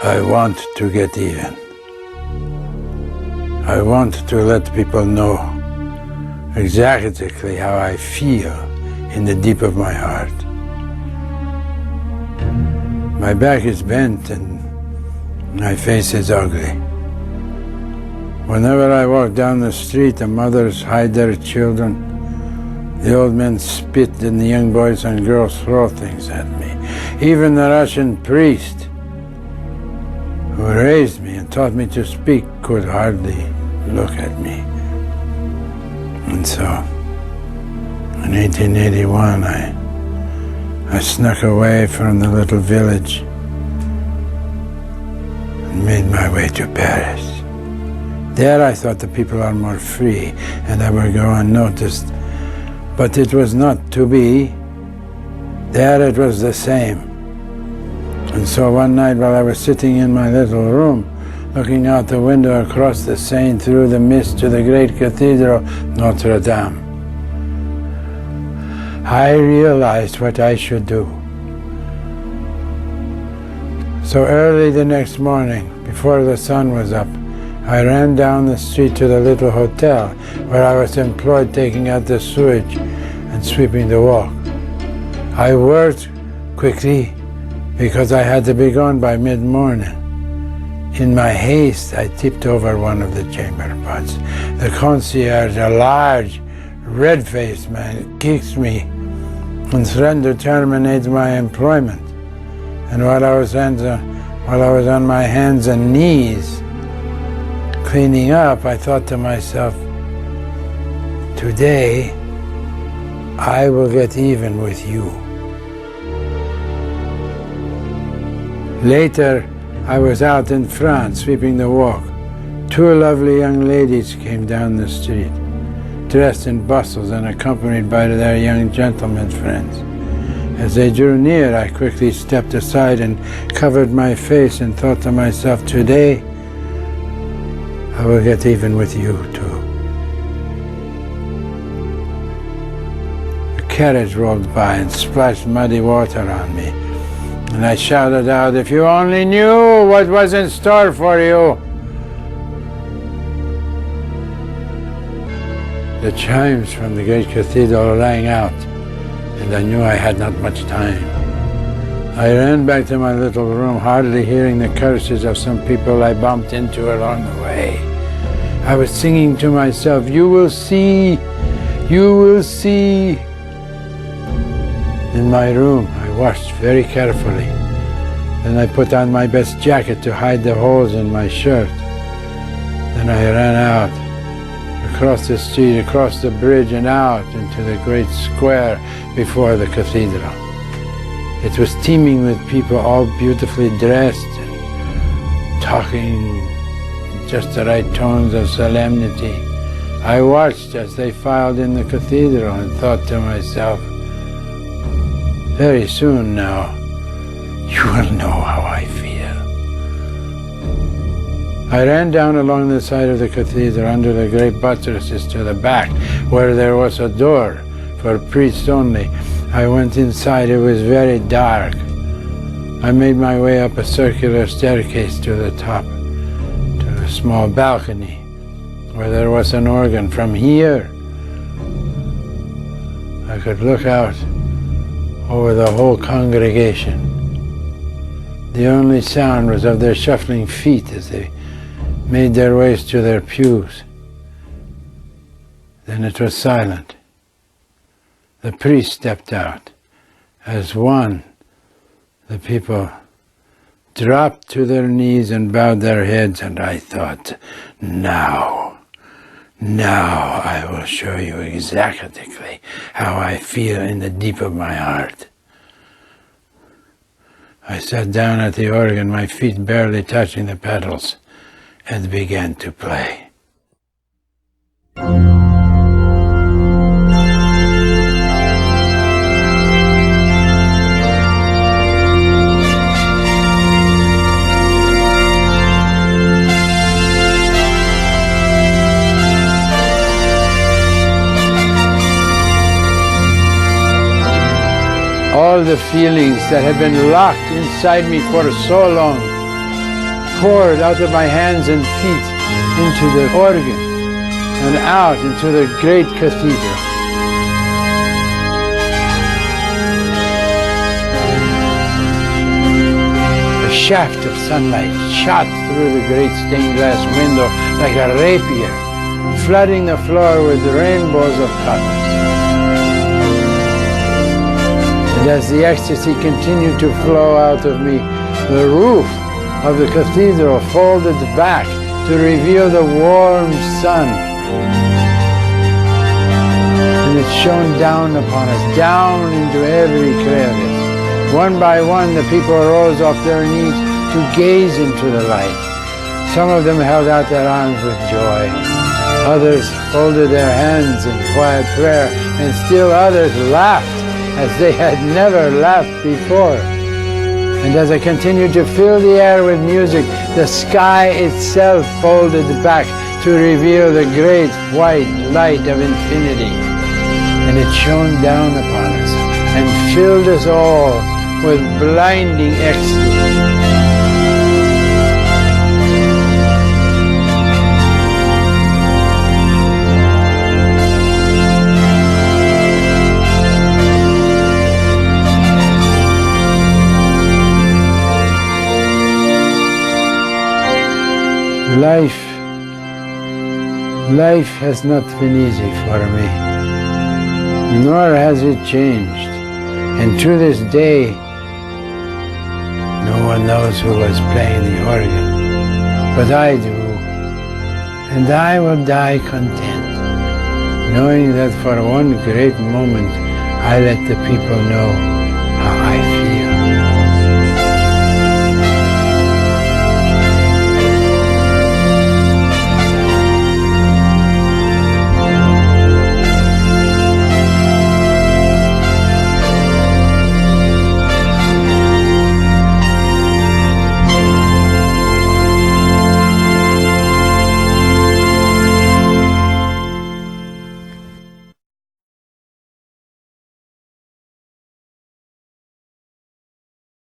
I want to get even. I want to let people know exactly how I feel in the deep of my heart. My back is bent and my face is ugly. Whenever I walk down the street, the mothers hide their children. The old men spit and the young boys and girls throw things at me. Even the Russian priest who raised me and taught me to speak could hardly look at me. And so, in 1881, I snuck away from the little village and made my way to Paris. There I thought the people are more free and I would go unnoticed. But it was not to be. There it was the same. And so one night while I was sitting in my little room, looking out the window across the Seine through the mist to the great cathedral, Notre Dame, I realized what I should do. So early the next morning, before the sun was up, I ran down the street to the little hotel where I was employed taking out the sewage and sweeping the walk. I worked quickly because I had to be gone by mid-morning. In my haste, I tipped over one of the chamber pots. The concierge, a large, red-faced man, kicked me and threatened to terminate my employment. And while I was on my hands and knees cleaning up, I thought to myself, today I will get even with you. Later, I was out in France sweeping the walk. Two lovely young ladies came down the street, dressed in bustles and accompanied by their young gentlemen friends. As they drew near, I quickly stepped aside and covered my face and thought to myself, today I will get even with you too. A carriage rolled by and splashed muddy water on me. And I shouted out, if you only knew what was in store for you. The chimes from the great cathedral rang out, and I knew I had not much time. I ran back to my little room, hardly hearing the curses of some people I bumped into along the way. I was singing to myself, you will see, you will see. In my room, I washed very carefully. Then I put on my best jacket to hide the holes in my shirt. Then I ran out, across the street, across the bridge, and out into the great square before the cathedral. It was teeming with people, all beautifully dressed and talking just the right tones of solemnity. I watched as they filed in the cathedral and thought to myself, very soon now, you will know how I feel. I ran down along the side of the cathedral under the great buttresses to the back, where there was a door for priests only. I went inside. It was very dark. I made my way up a circular staircase to the top, to a small balcony, where there was an organ. From here, I could look out over the whole congregation. The only sound was of their shuffling feet as they made their ways to their pews. Then it was silent. The priest stepped out. As one, the people dropped to their knees and bowed their heads, and I thought, now I will show you exactly how I feel in the deep of my heart. I sat down at the organ, my feet barely touching the pedals, and began to play. All the feelings that had been locked inside me for so long poured out of my hands and feet into the organ and out into the great cathedral. A shaft of sunlight shot through the great stained glass window like a rapier, flooding the floor with rainbows of colors. And as the ecstasy continued to flow out of me, the roof of the cathedral folded back to reveal the warm sun. And it shone down upon us, down into every crevice. One by one, the people rose off their knees to gaze into the light. Some of them held out their arms with joy. Others folded their hands in quiet prayer, and still others laughed as they had never laughed before. And as I continued to fill the air with music, the sky itself folded back to reveal the great white light of infinity. And it shone down upon us and filled us all with blinding ecstasy. Life has not been easy for me, nor has it changed. And to this day, no one knows who was playing the organ, but I do. And I will die content, knowing that for one great moment I let the people know how I feel.